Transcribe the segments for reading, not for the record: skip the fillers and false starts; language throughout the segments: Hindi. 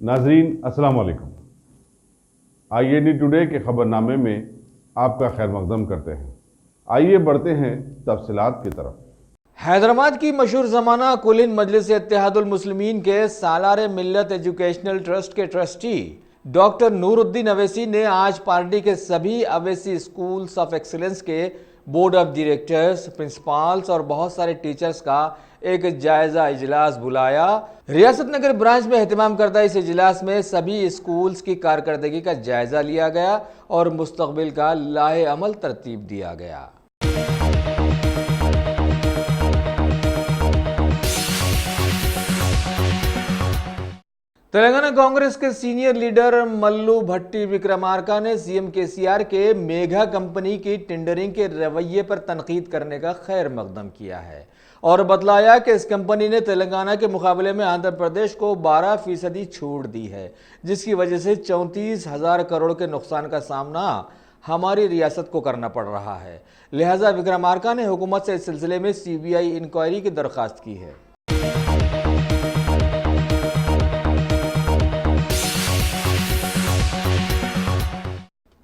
नाजरीन अस्सलाम वालेकुम। IAD टुडे के खबरनामे में आपका खैर मकदम करते हैं। आइए बढ़ते हैं तफसीलात की तरफ। हैदराबाद की मशहूर ज़माना कुलीन मजलिस इत्तेहादुल मुस्लिमीन के सालार मिल्लत एजुकेशनल ट्रस्ट के ट्रस्टी डॉक्टर नूरुद्दीन अवैसी ने आज पार्टी के सभी अवैसी स्कूल्स ऑफ एक्सीलेंस के बोर्ड ऑफ डायरेक्टर्स, प्रिंसिपल्स और बहुत सारे टीचर्स का एक जायजा इजलास बुलाया। रियासत नगर ब्रांच में एहतमाम करदा इस इजलास में सभी स्कूल्स की कारकर्दगी का जायजा लिया गया और मुस्तकबिल का लाहे अमल तरतीब दिया गया। तेलंगाना कांग्रेस के सीनियर लीडर मल्लू भट्टी विक्रमार्का ने सीएम केसीआर के मेगा कंपनी की टेंडरिंग के रवैये पर तनकीद करने का खैर मकदम किया है और बतलाया कि इस कंपनी ने तेलंगाना के मुकाबले में आंध्र प्रदेश को 12% छूट दी है, जिसकी वजह से 34,000 करोड़ के नुकसान का सामना हमारी रियासत को करना पड़ रहा है। लिहाजा विक्रमार्का ने हुकूमत से इस सिलसिले में CBI इंक्वायरी की दरख्वास्त की है।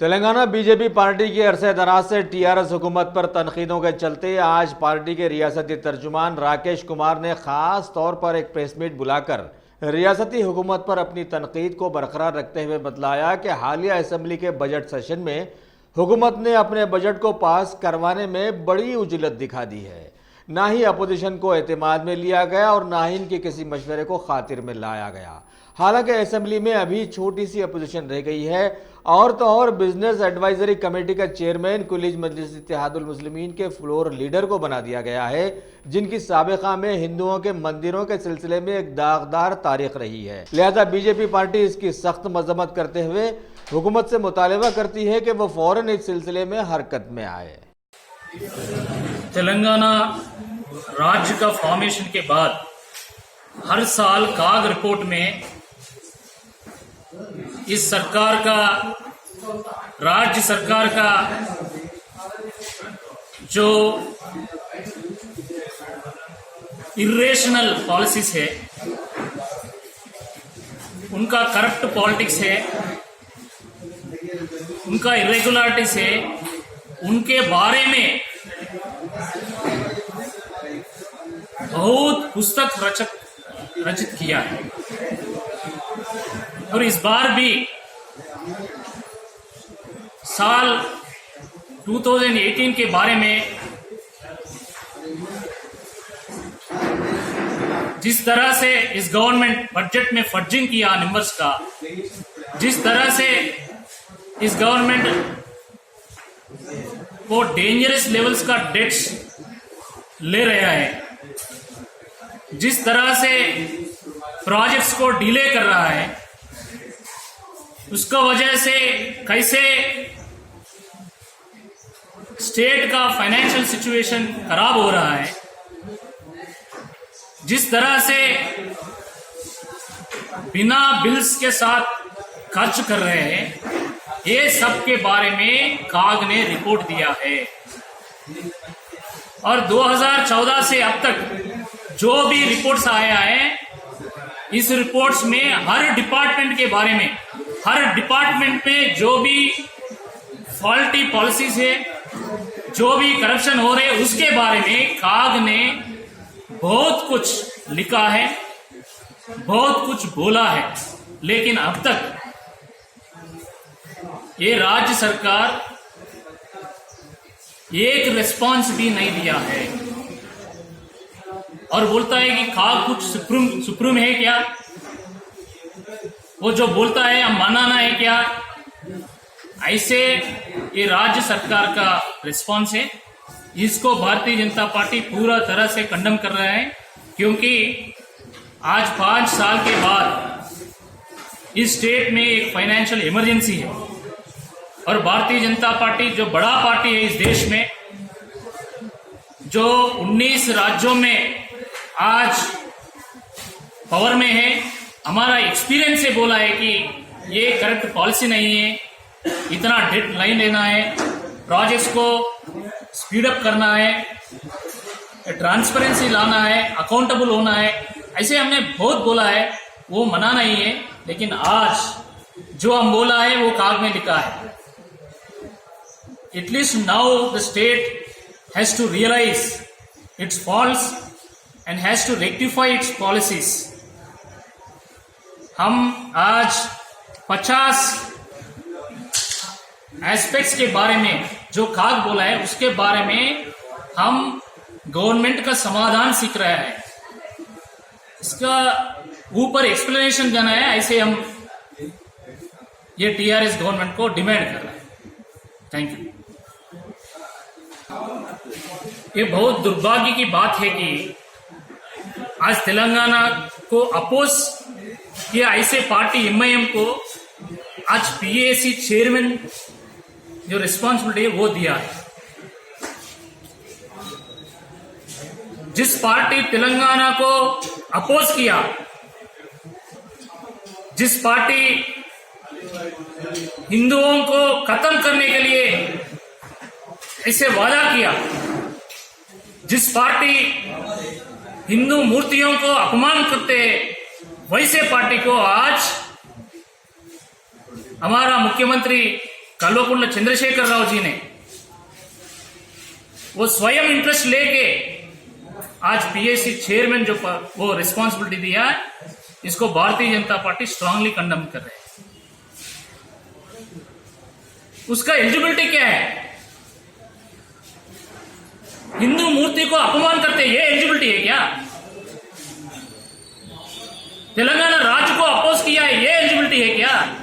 तेलंगाना बीजेपी पार्टी की अरसे दराज से TRS हुकूमत पर तनकीदों के चलते आज पार्टी के रियासती तर्जुमान राकेश कुमार ने खास तौर पर एक प्रेस मीट बुलाकर रियासती हुकूमत पर अपनी तनकीद को बरकरार रखते हुए बतलाया कि हालिया असम्बली के बजट सेशन में हुकूमत ने अपने बजट को पास करवाने में बड़ी उजलत दिखा दी है। ना ही अपोजिशन को एतमाद में लिया गया और ना ही इनके किसी मशवरे को खातिर में लाया गया। हालांकि असेंबली में अभी छोटी सी अपोजिशन रह गई है और तो और बिजनेस एडवाइजरी कमेटी का चेयरमैन कुलीन मजलिस इत्तेहादुल मुस्लिमीन के फ्लोर लीडर को बना दिया गया है, जिनकी साबिका में हिंदुओं के मंदिरों के सिलसिले में एक दागदार तारीख रही है। लिहाजा बीजेपी पार्टी इसकी सख्त मजम्मत करते हुए हुकूमत से मुतालबा करती है कि वो फौरन इस सिलसिले में हरकत में आए। तेलंगाना राज्य का फॉर्मेशन के बाद हर साल काग रिपोर्ट में इस सरकार का, राज्य सरकार का जो इरेशनल पॉलिसीज है, उनका करप्ट पॉलिटिक्स है, उनका इरेगुलरिटीज है, उनके बारे में बहुत पुस्तक रचित किया है। और इस बार भी साल 2018 के बारे में जिस तरह से इस गवर्नमेंट बजट में फर्जिंग किया नंबर्स का, जिस तरह से इस गवर्नमेंट वो डेंजरस लेवल्स का डेट्स ले रहा है, जिस तरह से प्रोजेक्ट्स को डिले कर रहा है, उसका वजह से कैसे स्टेट का फाइनेंशियल सिचुएशन खराब हो रहा है, जिस तरह से बिना बिल्स के साथ खर्च कर रहे हैं, ये सब के बारे में काग ने रिपोर्ट दिया है। और 2014 से अब तक जो भी रिपोर्ट्स आया है, इस रिपोर्ट्स में हर डिपार्टमेंट के बारे में, हर डिपार्टमेंट में जो भी फॉल्टी पॉलिसीज है, जो भी करप्शन हो रहे, उसके बारे में काग ने बहुत कुछ लिखा है, बहुत कुछ बोला है। लेकिन अब तक ये राज्य सरकार एक रिस्पांस भी नहीं दिया है और बोलता है कि काग कुछ सुप्रीम है क्या, वो जो बोलता है हम मानना है क्या। ऐसे ये राज्य सरकार का रिस्पांस है। इसको भारतीय जनता पार्टी पूरा तरह से कंडम कर रहा है, क्योंकि आज 5 साल के बाद इस स्टेट में एक फाइनेंशियल इमरजेंसी है और भारतीय जनता पार्टी जो बड़ा पार्टी है इस देश में, जो 19 राज्यों में आज पावर में है, हमारा एक्सपीरियंस से बोला है कि ये करेक्ट पॉलिसी नहीं है, इतना डेट नहीं लेना है, प्रोजेक्ट्स को स्पीड अप करना है, ट्रांसपेरेंसी लाना है, अकाउंटेबल होना है, ऐसे हमने बहुत बोला है, वो मना नहीं है। लेकिन आज जो हम बोला है वो काग में लिखा है. At least now the state has to realize its faults and has to rectify its policies. हम आज 50 एस्पेक्ट्स के बारे में जो खाक बोला है उसके बारे में हम गवर्नमेंट का समाधान सीख रहे हैं. इसका ऊपर एक्सप्लेनेशन देना है, ऐसे हम ये टीआरएस गवर्नमेंट को डिमांड कर रहे हैं. Thank you. ये बहुत दुर्भाग्य की बात है कि आज तेलंगाना को अपोज किया ऐसे पार्टी एमआईएम को आज पीएसी चेयरमैन जो रिस्पॉन्सिबिलिटी है वो दिया है. जिस पार्टी तेलंगाना को अपोज किया, जिस पार्टी हिंदुओं को खत्म करने के लिए ऐसे वादा किया, जिस पार्टी हिंदू मूर्तियों को अपमान करते वैसे पार्टी को आज हमारा मुख्यमंत्री कल्वकुंट्ला चंद्रशेखर राव जी ने वो स्वयं इंटरेस्ट लेके आज पीएसी चेयरमैन जो वो रिस्पॉन्सिबिलिटी दिया है, इसको Bharatiya Janata party strongly condemn कर रहे है. उसका एलिजिबिलिटी क्या है? हिंदू मूर्ति को अपमान करते ये एलिजिबिलिटी है क्या? तेलंगाना राज्य को अपोज किया है ये एलिजिबिलिटी है क्या?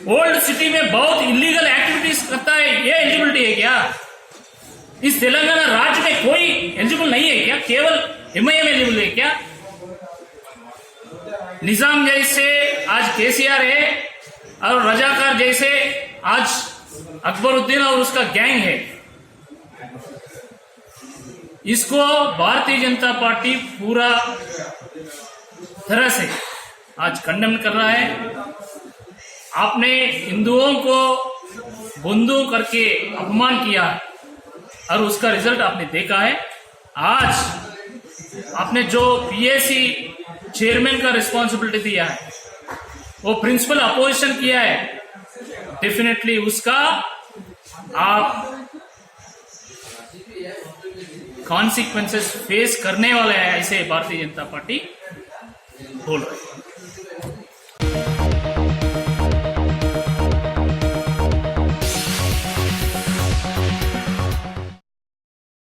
ओल्ड सिटी में बहुत इलीगल एक्टिविटीज करता है ये एलिजिबिलिटी है क्या? इस तेलंगाना राज्य में कोई एलिजिबल नहीं है क्या? केवल एमआईएम एलिजिबल है क्या? निजाम जैसे आज केसीआर है और रजाकार जैसे आज अकबरुद्दीन और उसका गैंग है. इसको भारतीय जनता पार्टी पूरा तरह से आज कंडेम कर रहा है. आपने हिंदुओं को बंधु करके अपमान किया और उसका रिजल्ट आपने देखा है. आज आपने जो पीएसी चेयरमैन का रिस्पॉन्सिबिलिटी दिया है, वो प्रिंसिपल अपोजिशन किया है, डेफिनेटली उसका आप कॉन्सिक्वेंसेस फेस करने वाले हैं, ऐसे भारतीय जनता पार्टी बोल रही है.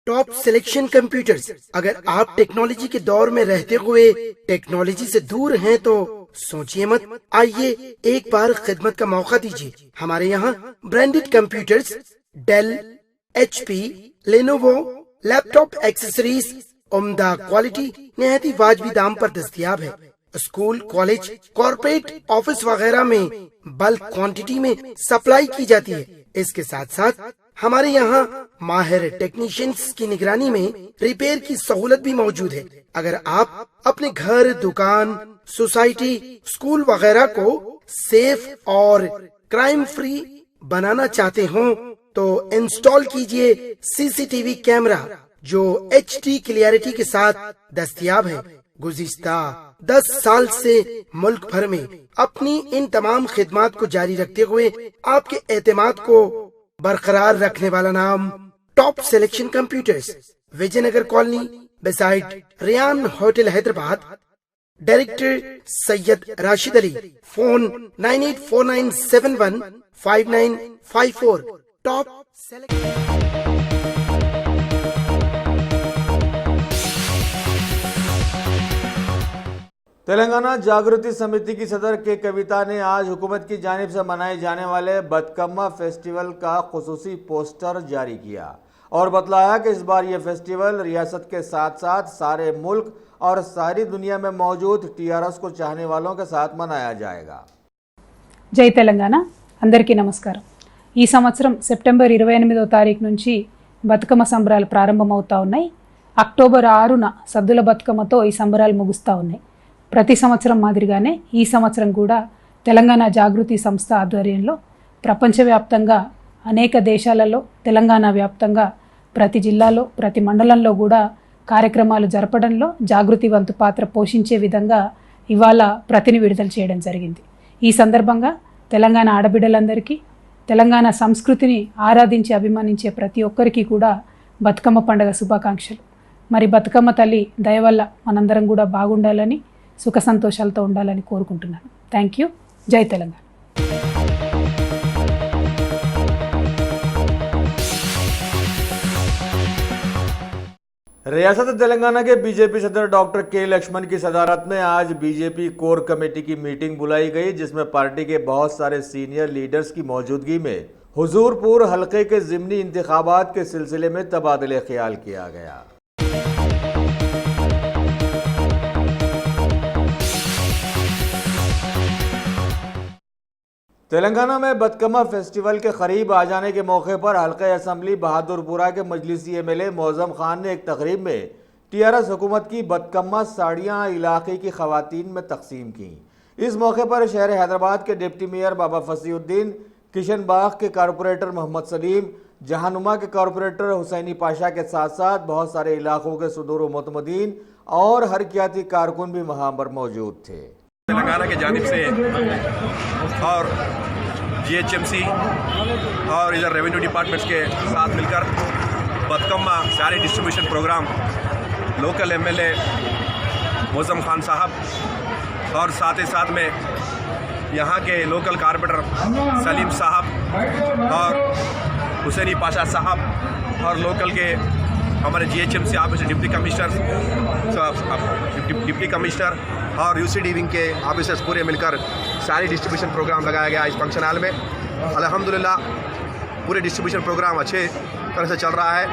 Top selection computers. अगर आप टेक्नोलॉजी के दौर में रहते हुए टेक्नोलॉजी से दूर हैं तो सोचिए मत, आइए एक बार खिदमत का मौका दीजिए. हमारे यहाँ branded computers Dell, HP, Lenovo, laptop accessories उम्दा क्वालिटी निहायत ही वाजबी दाम पर दस्तयाब है. स्कूल, कॉलेज, कॉर्पोरेट, ऑफिस वगैरह में बल्क क्वांटिटी में सप्लाई की जाती है. इसके साथ साथ हमारे यहाँ माहिर टेक्नीशियंस की निगरानी में रिपेयर की सहूलत भी मौजूद है. अगर आप अपने घर, दुकान, सोसाइटी, स्कूल वगैरह को सेफ और क्राइम फ्री बनाना चाहते हो तो इंस्टॉल कीजिए सीसीटीवी कैमरा जो एचडी क्लियरिटी के साथ दस्तयाब है. गुज़िश्ता 10 साल से मुल्क भर में अपनी इन तमाम खिदमात को जारी रखते हुए आपके एतमाद को बरकरार रखने वाला नाम top selection computers, Vijayanagar colony, beside Riyan hotel, Hyderabad. Director Syed Rashid Ali. Phone 9849715954. Top Telangana Jagruti Samiti की सदर के कविता ने आज हुकूमत की जानिब से मनाए जाने वाले बतकम्मा फेस्टिवल का खुसूसी पोस्टर जारी किया और बतलाया कि इस बार यह फेस्टिवल रियासत के साथ साथ सारे मुल्क और सारी दुनिया में मौजूद टीआरएस को चाहने वालों के साथ मनाया जाएगा. జై తెలంగాణ. అందరికీ నమస్కారం. ఈ సంవత్సరం సెప్టెంబర్ 28వ తారీఖు నుంచి బతుకమ్మ సంబరాలు ప్రారంభమవుతా ఉన్నాయి. అక్టోబర్ 6న సద్దుల బతుకమ్మతో ఈ సంబరాలు ముగుస్తూ ఉన్నాయి. ప్రతి సంవత్సరం మాదిరిగానే ఈ సంవత్సరం కూడా తెలంగాణ జాగృతి సంస్థ ఆధ్వర్యంలో ప్రపంచవ్యాప్తంగా అనేక దేశాలలో తెలంగాణ వ్యాప్తంగా ప్రతి జిల్లాలో ప్రతి మండలంలో కూడా కార్యక్రమాలు జరపడంలో జాగృతి వంతు పాత్ర పోషించే విధంగా ఇవాళ ప్రతిని విడుదల చేయడం జరిగింది. ఈ సందర్భంగా తెలంగాణ ఆడబిడ్డలందరికీ, తెలంగాణ సంస్కృతిని ఆరాధించి అభిమానించే ప్రతి ఒక్కరికి కూడా బతుకమ్మ పండుగ శుభాకాంక్షలు. మరి బతుకమ్మ తల్లి దయ వల్ల మనందరం కూడా బాగుండాలని, సుఖ సంతోషాలతో ఉండాలని కోరుకుంటున్నాను. Thank you. జై తెలంగాణ. रियासत तेलंगाना के बीजेपी सदर डॉक्टर के लक्ष्मण की सदारत में आज बीजेपी कोर कमेटी की मीटिंग बुलाई गई, जिसमें पार्टी के बहुत सारे सीनियर लीडर्स की मौजूदगी में हुजूरपुर हलके के ज़िमनी इंतखाबात के सिलसिले में तबादले ख्याल किया गया। तेलंगाना में बतकमा फेस्टिवल के करीब आ जाने के मौके पर हल्का असम्बली बहादुरपुरा के मजलिसी एमएलए मौजम खान ने एक तकरीब में टीआरएस हुकूमत की बतकमा साड़ियाँ इलाके की खवातीन में तकसीम की। इस मौके पर शहर हैदराबाद के डिप्टी मेयर बाबा फसीउद्दीन, किशन बाग के कारपोरेटर मोहम्मद सलीम, जहानुमा के कारपोरेटर हुसैनी पाशा के साथ साथ बहुत सारे इलाकों के सुदूर मुतमदीन और हरकियाती कारकुन भी वहाँ पर मौजूद थे। तेलंगाना की जानिब से और जीएचएमसी और इधर रेवेन्यू डिपार्टमेंट्स के साथ मिलकर Bathukamma sari distribution programme local MLA Mouzam Khan sahab और साथ ही साथ में यहाँ के लोकल कारपोरेटर सलीम साहब और हुसैनी पाशा साहब और लोकल के हमारे जीएचएमसी ऑफिस डिप्टी कमिश्नर और यूसीडी विंग के ऑफिसर्स पूरे मिलकर सारी डिस्ट्रीब्यूशन प्रोग्राम लगाया गया इस फंक्शन हॉल में। अल्हम्दुलिल्लाह पूरे डिस्ट्रीब्यूशन प्रोग्राम अच्छे तरह से चल रहा है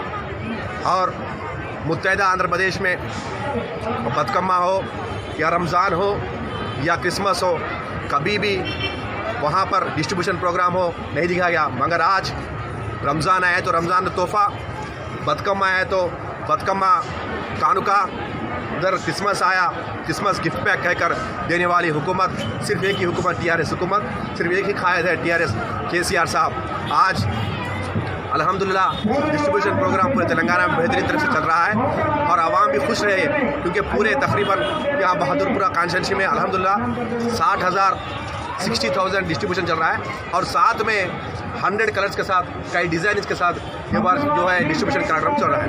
और मुत्तहिदा आंध्र प्रदेश में बतकम्मा हो या रमज़ान हो या क्रिसमस हो, कभी भी वहाँ पर डिस्ट्रीब्यूशन प्रोग्राम हो नहीं दिखा गया, मगर आज रमज़ान आया तो रमज़ान तोहफ़ा, बतकम्मा आया तो बतकम्मा कानुका, उधर क्रिसमस आया क्रिसमस गिफ्ट पैक कहकर देने वाली हुकूमत, सिर्फ एक ही हुकूमत टीआरएस हुकूमत, सिर्फ एक ही कायद है टीआरएस केसीआर साहब। आज अल्हम्दुलिल्लाह डिस्ट्रीब्यूशन प्रोग्राम पूरे तेलंगाना में बेहतरीन तरह से चल रहा है और आवाम भी खुश रहे, क्योंकि पूरे तकरीबन यहाँ बहादुरपुरा कॉन्स्टिट्यूंसी में अल्हम्दुलिल्लाह 60,000 डिस्ट्रीब्यूशन चल रहा है और साथ में 100 कलर्स के साथ कई डिज़ाइन के साथ ये बार जो है डिस्ट्रीब्यूशन कार्यक्रम चल रहा है।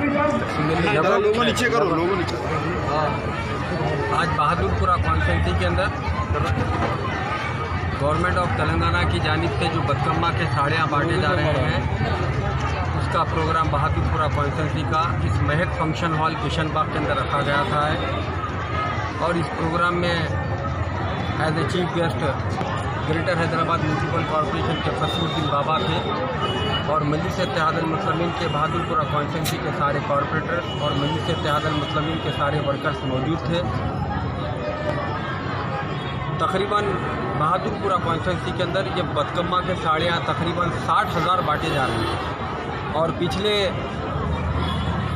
लोगों नीचे करो, लोगों नीचे। आज बहादुरपुरा कॉन्स्टिट्यूंसी के अंदर गवर्नमेंट ऑफ तेलंगाना की जानिब से जो बतकम्मा के साड़ियाँ बांटे जा रहे हैं, उसका प्रोग्राम बहादुरपुरा कॉन्स्टिट्यूंसी का इस महक फंक्शन हॉल किशन बाग के अंदर रखा गया था और इस प्रोग्राम में as a chief guest greater Hyderabad municipal corporation के फसीउद्दीन बाबा थे और मजलिस इत्तेहादुल मुस्लिमीन के बहादुरपुरा कॉन्स्टिट्यूंसी के सारे कॉरपोरेटर और मजलिस इत्तेहादुल मुस्लिमीन के सारे वर्कर्स मौजूद थे। तकरीबन बहादुरपुरा कॉन्स्टिट्यूंसी के अंदर ये बतकम्मा के साड़ियाँ तकरीबन 60,000 बांटे जा रहे हैं और पिछले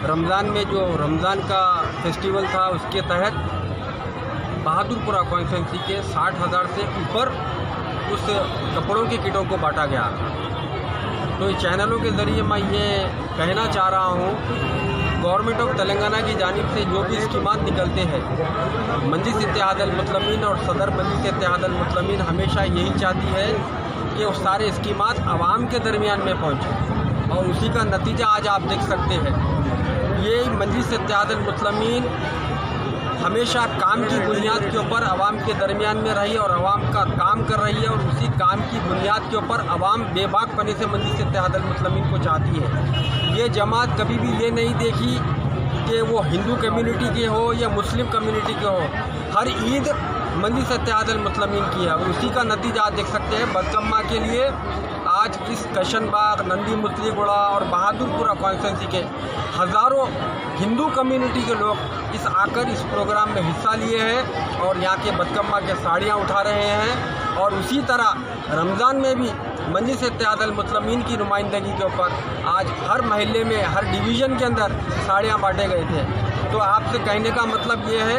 रमज़ान में जो रमज़ान का फेस्टिवल था उसके तहत बहादुरपुरा कॉन्स्टिट्यूंसी के 60,000 से ऊपर उस कपड़ों की किटों को बांटा गया। तो इस चैनलों के ज़रिए मैं ये कहना चाह रहा हूँ, गवर्नमेंट ऑफ तेलंगाना की जानिब से जो भी स्कीमात निकलते हैं, मजलिस इत्तेहादुल मुस्लिमीन और सदर मजलिस इत्तेहादुल मुस्लिमीन हमेशा यही चाहती है कि वो सारे स्कीमात आवाम के दरमियान में पहुँचे और उसी का नतीजा आज आप देख सकते हैं। ये मजलिस इत्तेहादुल मुस्लिमीन हमेशा काम की बुनियाद के ऊपर आवाम के दरमियान में रही और आवाम का काम कर रही है और उसी काम की बुनियाद के ऊपर आवाम बेबाक पने से मजलिस इत्तेहादुल मुस्लिमीन को चाहती है। ये जमात कभी भी ये नहीं देखी कि वो हिंदू कम्युनिटी के हो या मुस्लिम कम्युनिटी के हो, हर ईद मजलिस इत्तेहादुल मुस्लिमीन की है और उसी का नतीजा आप देख सकते हैं। बतकम्मा के लिए आज इस कशनबाग, नंदी मुसलीगुड़ा और बहादुरपुरा कॉन्स्टिट्यूंसी के हज़ारों हिंदू कम्युनिटी के लोग इस आकर इस प्रोग्राम में हिस्सा लिए हैं और यहाँ के बतकम्मा के साड़ियाँ उठा रहे हैं और उसी तरह रमज़ान में भी मजलिस इत्तेहादुल मुस्लिमीन की नुमाइंदगी के ऊपर आज हर महल्ले में, हर डिवीज़न के अंदर साड़ियाँ बांटे गए थे। तो आपसे कहने का मतलब ये है,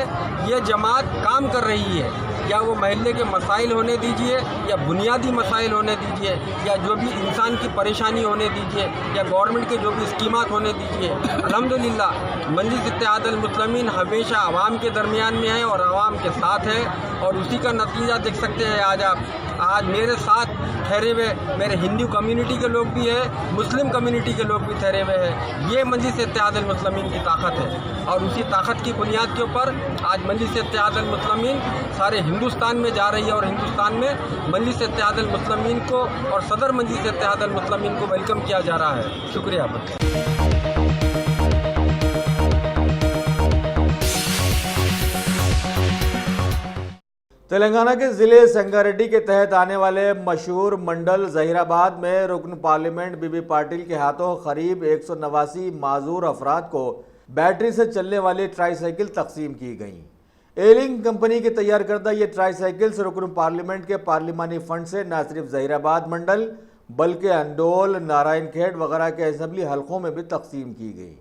ये जमात काम कर रही है, या वो महल्ले के मसाइल होने दीजिए या बुनियादी मसाइल होने दीजिए या जो भी इंसान की परेशानी होने दीजिए या गवर्नमेंट के जो भी स्कीमात होने दीजिए, अल्हम्दुलिल्लाह मजलिस इत्तेहादुल मुस्लिमीन हमेशा आवाम के दरमियान में है और आवाम के साथ है, और उसी का नतीजा देख सकते हैं। आज मेरे साथ ठहरे हुए मेरे हिंदू कम्युनिटी के लोग भी हैं, मुस्लिम कम्युनिटी के लोग भी ठहरे हुए हैं। ये मजलिस इत्तेहादुल मुस्लिमीन की ताकत है, और उसी ताकत की बुनियाद के ऊपर आज मजलिस इत्तेहादुल मुस्लिमीन सारे हिंदुस्तान में जा रही है, और हिंदुस्तान में मजलिस इत्तेहादुल मुस्लिमीन को और सदर मजलिस इत्तेहादुल मुस्लिमीन को वेलकम किया जा रहा है। शुक्रिया। तेलंगाना के ज़िले संगारेड्डी के तहत आने वाले मशहूर मंडल जहीराबाद में रुकन पार्लियामेंट बीबी पाटिल के हाथों करीब 189 माजूर अफराद को बैटरी से चलने वाली ट्राईसाइकिल तकसीम की गई। एलिंग कंपनी की तैयार करदा ये ट्राईसाइकिल्स रुकन पार्लियामेंट के पार्लिमानी फंड से न सिर्फ जहीराबाद मंडल बल्कि अंडोल, नारायण खेड़ वगैरह के असेंबली हलकों में भी तकसीम की गई।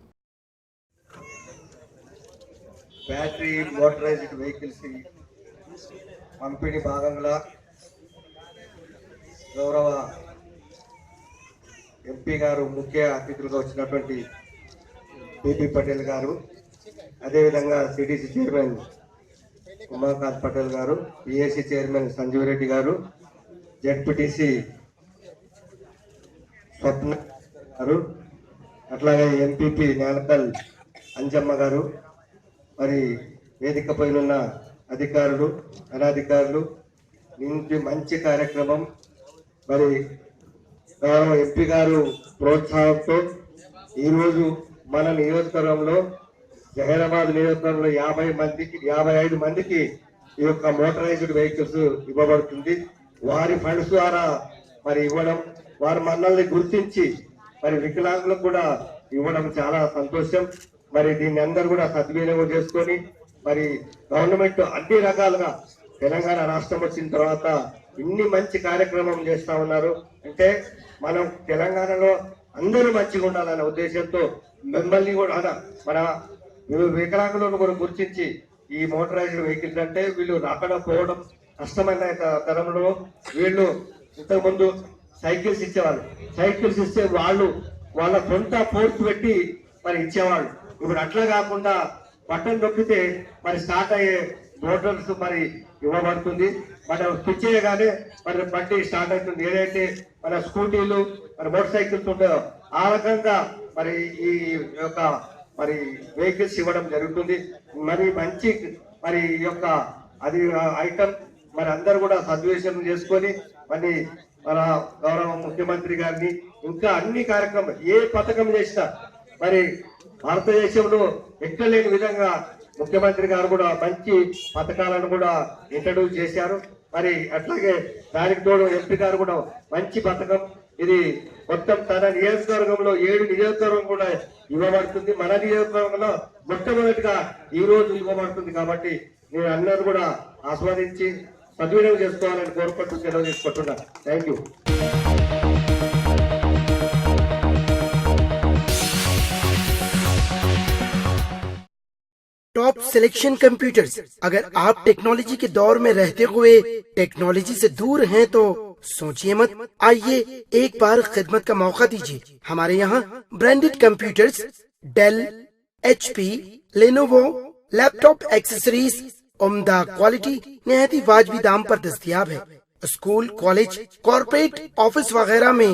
बैटरी मोटराइज्ड व्हीकल्स పంపిణీ భాగంగా గౌరవ ఎంపీ గారు ముఖ్య అతిథులుగా వచ్చినటువంటి బీబీ పటేల్ గారు, అదేవిధంగా సిడిసి చైర్మన్ ఉమాకాంత్ పటేల్ గారు, పిఎస్సి చైర్మన్ సంజీవ్ రెడ్డి గారు, జెడ్పీటీసీ స్వప్న గారు, అట్లాగే ఎంపీపీ నేలకల్ అంజమ్మ గారు, మరి వేదిక పైన అధికారులు, అనాధికారులు, ఇంటి మంచి కార్యక్రమం. మరి ఎంపీ గారు ప్రోత్సాహంతో ఈరోజు మన నియోజకవర్గంలో జహీరాబాద్ నియోజకవర్గంలో 55 మందికి ఈ యొక్క మోటరైజ్డ్ వెహికల్స్ ఇవ్వబడుతుంది. వారి ఫండ్స్ ద్వారా మరి ఇవ్వడం, వారు మనల్ని గుర్తించి మరి వికలాంగులకు కూడా ఇవ్వడం చాలా సంతోషం. మరి దీన్ని అందరూ కూడా సద్వినియోగం చేసుకొని మరి గవర్నమెంట్ అన్ని రకాలుగా తెలంగాణ రాష్ట్రం వచ్చిన తర్వాత ఇన్ని మంచి కార్యక్రమం చేస్తా ఉన్నారు. అంటే మనం తెలంగాణలో అందరూ మంచిగా ఉండాలనే ఉద్దేశంతో మిమ్మల్ని కూడా మన వికలాంగులను కూడా గుర్తించి ఈ మోటరైజ్డ్ వెహికల్స్ అంటే వీళ్ళు రాకుండా పోవడం కష్టమైన తరంలో వీళ్ళు ఇంతకుముందు సైకిల్స్ ఇచ్చేవాళ్ళు. సైకిల్స్ ఇస్తే వాళ్ళ సొంత ఫోర్స్ పెట్టి మరి ఇచ్చేవాళ్ళు. ఇప్పుడు అట్లా కాకుండా బటన్ నొక్కితే మరి స్టార్ట్ అయ్యే మోటార్స్ మరి ఇవ్వబడుతుంది. మన స్విచ్ చేయగానే మరి బండి స్టార్ట్ అవుతుంది. ఏదైతే మన స్కూటీలు మరి మోటార్ సైకిల్స్ ఉంటాయో ఆ రకంగా మరి ఈ యొక్క మరి వెహికల్స్ ఇవ్వడం జరుగుతుంది. మరి మంచి మరి ఈ యొక్క అది ఐటమ్ మరి అందరూ కూడా సద్వినియోగం చేసుకొని మరి మన గౌరవ ముఖ్యమంత్రి గారిని ఇంకా అన్ని కార్యక్రమం ఏ పథకం చేసినా మరి భారతదేశంలో ఎక్కలేని విధంగా ముఖ్యమంత్రి గారు కూడా మంచి పథకాలను కూడా ఇంట్రడ్యూస్ చేశారు. మరి అట్లాగే దానికి తోడు ఎంపీ గారు కూడా మంచి పథకం ఇది మొత్తం తన నియోజకవర్గంలో 7 నియోజకవర్గం కూడా ఇవ్వబడుతుంది. మన నియోజకవర్గంలో మొట్టమొదటిగా ఈ రోజు ఇవ్వబడుతుంది. కాబట్టి నేను అందరూ కూడా ఆస్వాదించి సద్వినియోగం చేసుకోవాలని కోరుకుంటూ సెలవు తీసుకుంటున్నాను. Thank you. Top selection computers. अगर आप टेक्नोलॉजी के दौर में रहते हुए टेक्नोलॉजी से दूर हैं तो सोचिए मत, आइए एक बार खिदमत का मौका दीजिए। हमारे यहाँ branded computers Dell, HP, Lenovo, laptop accessories उम्दा क्वालिटी निहायती वाजबी दाम पर दस्तयाब है। स्कूल, कॉलेज, कॉर्पोरेट, ऑफिस वगैरह में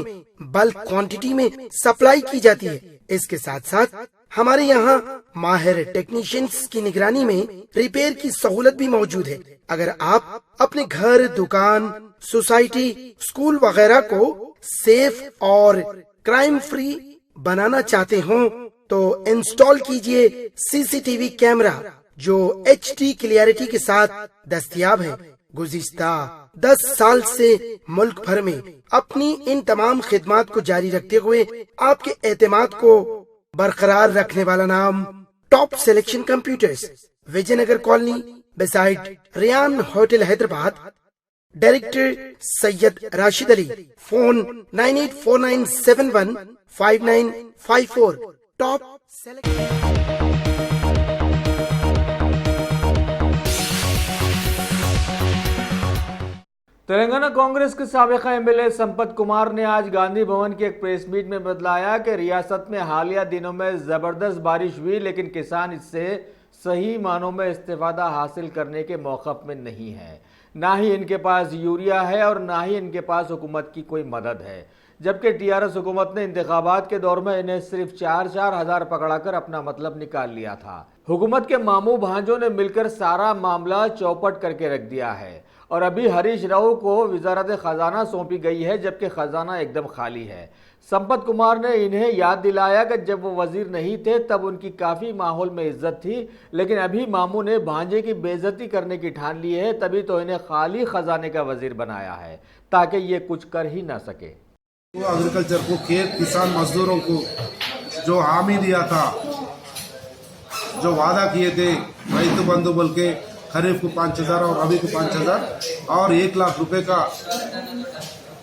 बल्क क्वांटिटी में सप्लाई की जाती है। इसके साथ साथ हमारे यहाँ माहिर टेक्नीशियंस की निगरानी में रिपेयर की सहूलत भी मौजूद है। अगर आप अपने घर, दुकान, सोसाइटी, स्कूल वगैरह को सेफ और क्राइम फ्री बनाना चाहते हो तो इंस्टॉल कीजिए CCTV कैमरा जो HD क्लियरिटी के साथ दस्तयाब है। गुज़िश्ता 10 साल से मुल्क भर में अपनी इन तमाम खिदमात को जारी रखते हुए आपके एतमाद को बरकरार रखने वाला नाम top selection computers, Vijayanagar colony beside Riyan hotel Hyderabad. Director Syed Rashid Ali. Phone 9849715954। Top selection. Telangana Congress के साबिका एमएलए संपत कुमार ने आज गांधी भवन की एक प्रेस मीट में बतलाया कि रियासत में हालिया दिनों में जबरदस्त बारिश हुई, लेकिन किसान इससे सही मानों में इस्तेफादा हासिल करने के मौक़िफ़ में नहीं है। ना ही इनके पास यूरिया है और ना ही इनके पास हुकूमत की कोई मदद है, जबकि टीआरएस हुकूमत ने इंतखाबात के दौर में इन्हें सिर्फ 4-4 हज़ार पकड़ाकर अपना मतलब निकाल लिया था। हुकूमत के मामू भांजों ने मिलकर सारा मामला चौपट करके रख दिया है और अभी हरीश राव को वजारत खजाना सौंपी गई है, जबकि खजाना एकदम खाली है। संपत कुमार ने इन्हें याद दिलाया कि जब वो वजीर नहीं थे तब उनकी काफ़ी माहौल में इज्जत थी, लेकिन अभी मामू ने भांजे की बेइज्जती करने की ठान ली है, तभी तो इन्हें खाली खजाने का वजीर बनाया है ताकि ये कुछ कर ही ना सके। एग्रीकल्चर को, खेत किसान मजदूरों को जो हामी दिया था, जो वादा किए थे रैतु बंधु बोल के, खरीफ को 5,000 और अभी को 5,000 और 1 लाख रुपए का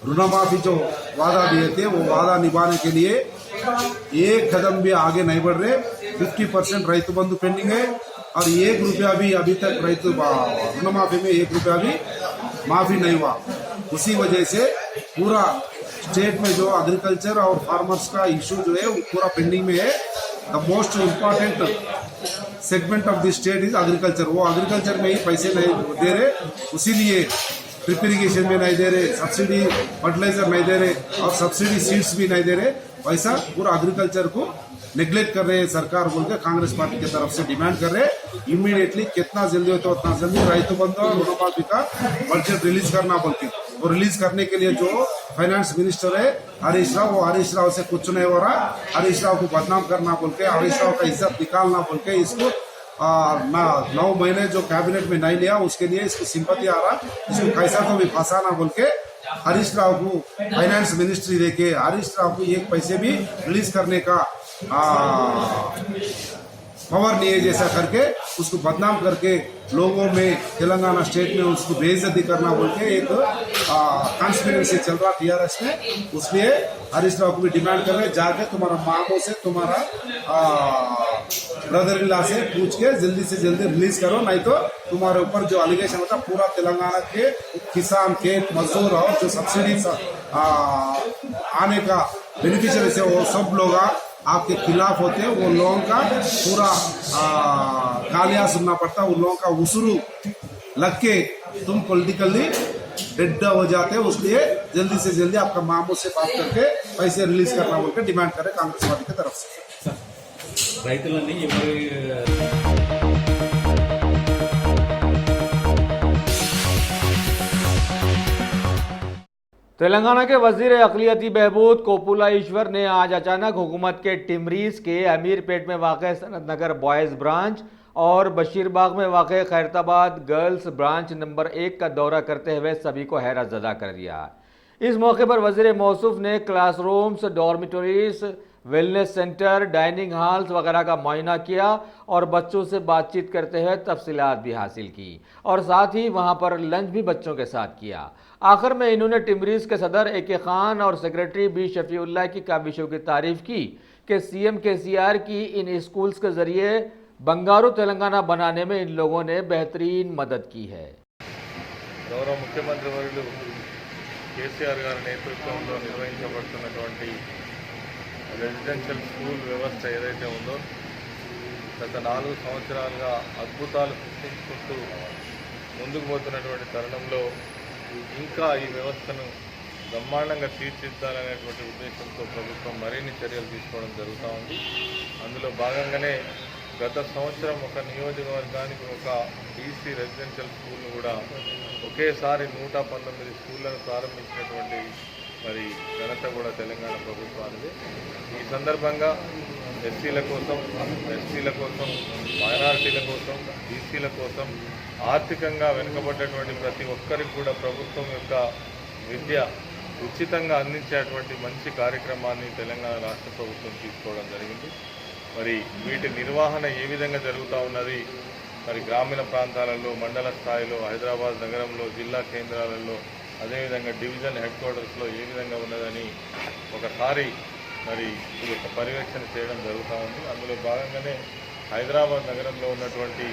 ऋणमाफी जो वादा दिए थे, वो वादा निभाने के लिए एक कदम भी आगे नहीं बढ़ रहे। 50% रैतु बंधु पेंडिंग है और 1 रुपया भी अभी तक रैतु ऋणमाफी में 1 रुपया भी माफी नहीं हुआ। उसी वजह से पूरा स्टेट में जो एग्रीकल्चर और फार्मर्स का इशू जो है वो पूरा पेंडिंग में है। The most important segment of the state is agriculture. वो एग्रीकल्चर में ही पैसे नहीं दे रहे, उसीलिए ड्रिप इरिगेशन में नहीं दे रहे, सब्सिडी फर्टिलाइजर नहीं दे रहे और सब्सिडी सीड्स भी नहीं दे रहे। वैसा पूरा एग्रीकल्चर को नेग्लेक्ट कर रहे हैं सरकार बोल के कांग्रेस पार्टी की तरफ से डिमांड कर रहे हैं। इमीडिएटली कितना जल्दी हो तो उतना जल्दी रैतु बंधु और ऋणमाफी का बजट रिलीज करना बोल के, और रिलीज करने के लिए जो फाइनेंस मिनिस्टर है हरीश राव, वो हरीश राव से कुछ नहीं हो रहा। हरीश राव को बदनाम करना बोल के, हरीश राव का इज्जत निकालना बोल के, इसको 9 महीने जो कैबिनेट में नहीं लिया उसके लिए इसको सिंपैथी आ रहा, इसको कैसा तो भी फंसाना बोल के हरीश राव को फाइनेंस मिनिस्ट्री देके हरीश राव को 1 पैसे भी रिलीज करने का पावर नहीं है, जैसा करके उसको बदनाम करके लोगों में तेलंगाना स्टेट में उसको बेइज्जती करना बोल के एक कॉन्स्पिरेसी चल रहा टीआरएस में। उसलिए हरीश राव को भी डिमांड कर रहे हैं, जाके तुम्हारा मामों से, तुम्हारा ब्रदर इन लॉ से पूछ के जल्दी से जल्दी रिलीज करो, नहीं तो तुम्हारे ऊपर जो एलिगेशन होता पूरा तेलंगाना के किसान, खेत मजदूर और जो सब्सिडी आने का बेनिफिशियरी से वो सब लोग आपके खिलाफ होते हैं। वो लोगों का पूरा गालियां सुनना पड़ता, उन लोगों का उसूरू लग के तुम पॉलिटिकली डेड हो जाते हो। इसलिए जल्दी से जल्दी आपका मामू से बात करके पैसे रिलीज करना बोल के डिमांड करे कांग्रेस पार्टी की तरफ से। तेलंगाना के वजीर अक़लियती बहबूद कोपुला ईश्वर ने आज अचानक हुकूमत के टिमरीज के अमीरपेट में वाक़ सनत नगर बॉयज़ ब्रांच और बशीरबाग में वाक़ खैरताबाद गर्ल्स ब्रांच नंबर 1 का दौरा करते हुए सभी को हैरत ज़दा कर दिया। इस मौके पर वज़ीर मौसूफ ने classrooms, dormitories, wellness centre, dining halls वगैरह का मुआयना किया और बच्चों से बातचीत करते हुए तफसीलात भी हासिल की और साथ ही वहां पर लंच भी बच्चों के साथ किया। आखिर में इन्होंने टिमरीज के सदर ए.के. खान और सेक्रेटरी बी शफीउल्लाह की काबिशों की तारीफ की कि सीएम केसीआर की इन स्कूल्स के जरिए बंगारू तेलंगाना बनाने में इन लोगों ने बेहतरीन मदद की है। गौरव मुख्यमंत्री वर्युలు केसीआर గారి నేతృత్వంలో నిర్వహించబడుతున్నటువంటి రెసిడెన్షియల్ స్కూల్ వ్యవస్థ ఏదైతే ఉందో గత 4 సంవత్సరాలుగా అద్భుతాలు సృష్టించుకుంటూ ముందుకు పోతున్నటువంటి తరుణంలో ఇంకా ఈ వ్యవస్థను బ్రహ్మాండంగా తీర్చిదిద్దాలనేటువంటి ఉద్దేశంతో ప్రభుత్వం మరిన్ని చర్యలు తీసుకోవడం జరుగుతూ ఉంది। అందులో భాగంగానే గత సంవత్సరం ఒక నియోజకవర్గానికి ఒక బీసీ రెసిడెన్షియల్ స్కూల్ను కూడా ఒకేసారి 119 స్కూళ్లను ప్రారంభించినటువంటి మరి ఘనత కూడా తెలంగాణ ప్రభుత్వానికి। ఈ సందర్భంగా ఎస్సీల కోసం, మైనారిటీల కోసం, బీసీల కోసం ఆర్థికంగా వెనుకబడ్డటువంటి ప్రతి ఒక్కరికి కూడా ప్రభుత్వం యొక్క విద్య ఉచితంగా అందించేటువంటి మంచి కార్యక్రమాన్ని తెలంగాణ రాష్ట్ర ప్రభుత్వం తీసుకోవడం జరిగింది। మరి వీటి నిర్వహణ ఏ విధంగా జరుగుతూ ఉన్నది, మరి గ్రామీణ ప్రాంతాలలో, మండల స్థాయిలో, హైదరాబాద్ నగరంలో, జిల్లా కేంద్రాలలో, అదేవిధంగా డివిజన్ హెడ్ క్వార్టర్స్లో ఏ విధంగా ఉన్నదని ఒకసారి మరి ఈ యొక్క పర్యవేక్షణ చేయడం జరుగుతూ ఉంది। అందులో భాగంగానే హైదరాబాద్ నగరంలో ఉన్నటువంటి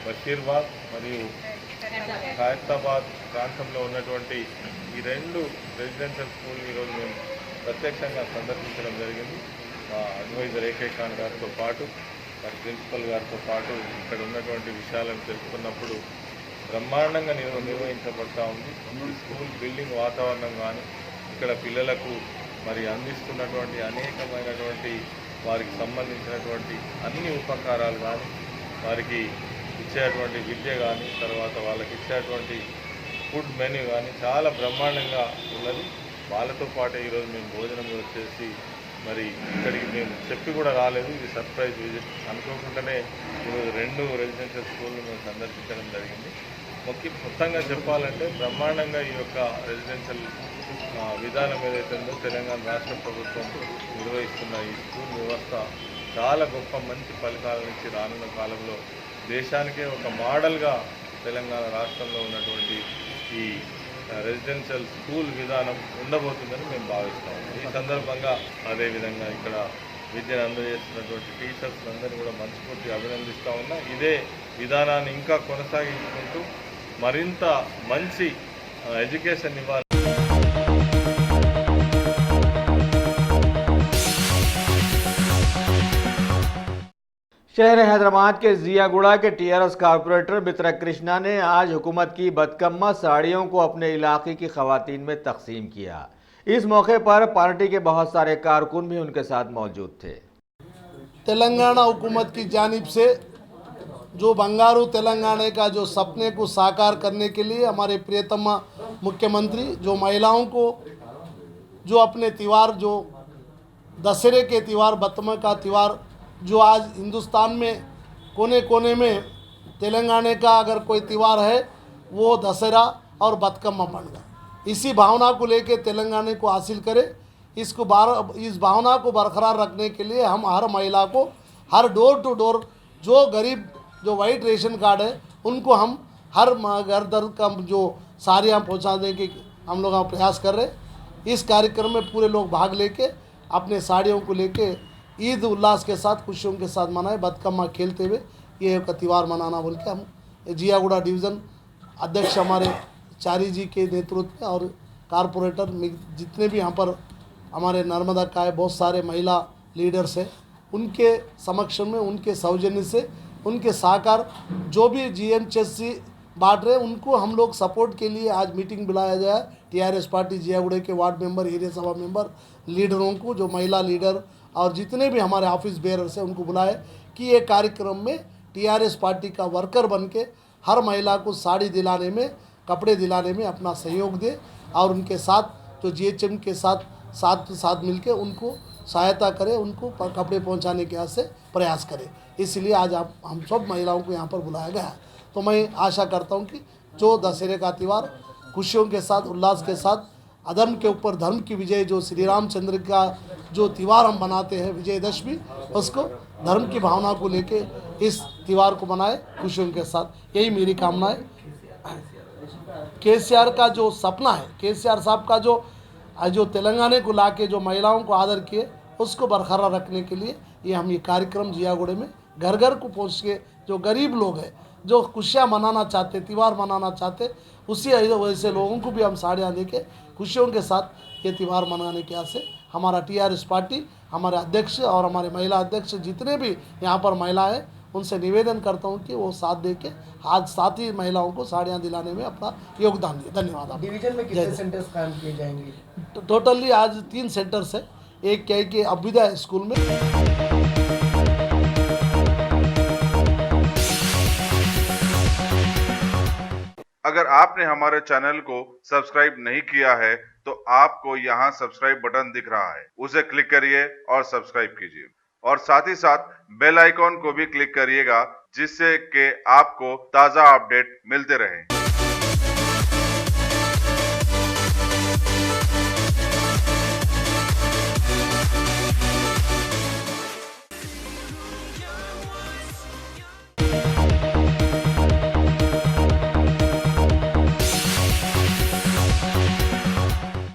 బషీర్బాగ్ మరియు ఖైరతాబాద్ ప్రాంతంలో ఉన్నటువంటి ఈ రెండు రెసిడెన్షియల్ స్కూల్ ఈరోజు మేము ప్రత్యక్షంగా సందర్శించడం జరిగింది. మా అడ్వైజర్ ఏకే ఖాన్ గారితో పాటు మరి ప్రిన్సిపల్ గారితో పాటు ఇక్కడ ఉన్నటువంటి విషయాలను తెలుసుకున్నప్పుడు బ్రహ్మాండంగా నిర్వహించబడతా ఉంది. ఈ స్కూల్ బిల్డింగ్ వాతావరణం కానీ ఇక్కడ పిల్లలకు మరి అందిస్తున్నటువంటి అనేకమైనటువంటి వారికి సంబంధించినటువంటి అన్ని ఉపకారాలు కానీ వారికి ఇచ్చేటువంటి విద్య కానీ తర్వాత వాళ్ళకి ఇచ్చేటువంటి ఫుడ్ మెన్యూ కానీ చాలా బ్రహ్మాండంగా ఉన్నది. వాళ్ళతో పాటు ఈరోజు మేము భోజనం వచ్చేసి మరి ఇక్కడికి మేము చెప్పి కూడా రాలేదు, ఇది సర్ప్రైజ్ విజిట్. అనుకోకుండానే ఈరోజు రెండు రెసిడెన్షియల్ స్కూళ్ళు మేము సందర్శించడం జరిగింది. మొత్తంగా చెప్పాలంటే బ్రహ్మాండంగా ఈ యొక్క రెసిడెన్షియల్ విధానం ఏదైతే ఉందో తెలంగాణ రాష్ట్ర ప్రభుత్వం నిర్వహిస్తున్న ఈ స్కూల్ వ్యవస్థ చాలా గొప్ప మంచి ఫలితాల నుంచి రానున్న కాలంలో దేశానికే ఒక మోడల్గా తెలంగాణ రాష్ట్రంలో ఉన్నటువంటి ఈ రెసిడెన్షియల్ స్కూల్ విధానం ఉండబోతుందని మేము భావిస్తాము. ఈ సందర్భంగా అదేవిధంగా ఇక్కడ విద్యను అందజేస్తున్నటువంటి టీచర్స్ అందరినీ కూడా మనస్ఫూర్తిగా అభినందిస్తూ ఉన్నా. ఇదే విధానాన్ని ఇంకా కొనసాగించుకుంటూ మరింత మంచి ఎడ్యుకేషన్ ఇవ్వాలి. शहर हैदराबाद के जियागुड़ा के टीआरएस कारपोरेटर मित्रा कृष्णा ने आज हुकूमत की बदकम्मा साड़ियों को अपने इलाके की खवातीन में तकसीम किया। इस मौके पर पार्टी के बहुत सारे कारकुन भी उनके साथ मौजूद थे। तेलंगाना हुकूमत की जानिब से जो बंगारू तेलंगाना का जो सपने को साकार करने के लिए हमारे प्रियतम मुख्यमंत्री जो महिलाओं को जो अपने त्यौहार जो दशहरे के त्यौहार बतमा का त्यौहार जो आज हिंदुस्तान में कोने कोने में तेलंगाना का अगर कोई त्यौहार है वो दशहरा और बतकम्मा बन गया। इसी भावना को लेके तेलंगाना को हासिल करे, इस भावना को बरकरार रखने के लिए हम हर महिला को हर डोर टू डोर जो गरीब जो वाइट रेशन कार्ड है उनको हम हर घर दर का जो साड़ियाँ पहुँचाने के हम लोग प्रयास कर रहे। इस कार्यक्रम में पूरे लोग भाग लेके अपने साड़ियों को लेके ईद उल्लास के साथ खुशियों के साथ मनाए, बदकम्मा खेलते हुए ये एक त्यौहार मनाना बोल के हम जियागुड़ा डिवीज़न अध्यक्ष हमारे चारी जी के नेतृत्व में और कारपोरेटर जितने भी यहाँ पर हमारे नर्मदा का है बहुत सारे महिला लीडर्स हैं, उनके समक्ष में उनके सौजन्य से उनके साकार जो भी जीएमएचएससी बांट रहे उनको हम लोग सपोर्ट के लिए आज मीटिंग बुलाया गया है। टीआरएस पार्टी जियागुड़े के वार्ड मेंबर, एरिया सभा मेंबर, लीडरों को जो महिला लीडर और जितने भी हमारे ऑफिस बेयरर्स हैं उनको बुलाए कि ये कार्यक्रम में टीआरएस पार्टी का वर्कर बन के हर महिला को साड़ी दिलाने में, कपड़े दिलाने में अपना सहयोग दे और उनके साथ जो जीएचएम के साथ मिलके उनको सहायता करे, उनको कपड़े पहुंचाने के से प्रयास करे। इसलिए आज हम सब महिलाओं को यहाँ पर बुलाया गया है। तो मैं आशा करता हूँ कि जो दशहरे का त्यौहार खुशियों के साथ उल्लास के साथ अधर्म के ऊपर धर्म की विजय जो श्री रामचंद्र का जो त्यौहार हम मनाते हैं विजयदशमी, उसको धर्म की भावना को लेके इस त्यौहार को मनाए खुशियों के साथ, यही मेरी कामना है। केसीआर का जो सपना है, केसीआर साहब का जो तेलंगाना को लाके जो महिलाओं को आदर किए उसको बरकरार रखने के लिए ये हम ये कार्यक्रम जियागुड़े में घर घर को पहुँच के जो गरीब लोग हैं जो खुशियाँ मनाना चाहते, त्यौहार मनाना चाहते, उसी वैसे लोगों को भी हम साड़ियाँ दे के खुशियों के साथ ये त्यौहार मनाने के से हमारा टीआरएस पार्टी, हमारे अध्यक्ष और हमारे महिला अध्यक्ष जितने भी यहाँ पर महिला हैं उनसे निवेदन करता हूँ कि वो साथ दे के आज साथ ही महिलाओं को साड़ियाँ दिलाने में अपना योगदान दिए। धन्यवाद। डिवीजन में कितने सेंटर्स काम किए जाएंगे? टोटली आज 3 सेंटर्स है। एक क्या है कि अभ्युदय स्कूल में अगर आपने हमारे चैनल को सब्सक्राइब नहीं किया है तो आपको यहाँ सब्सक्राइब बटन दिख रहा है, उसे क्लिक करिए और सब्सक्राइब कीजिए और साथ ही साथ बेल आइकॉन को भी क्लिक करिएगा जिससे कि आपको ताज़ा अपडेट मिलते रहें।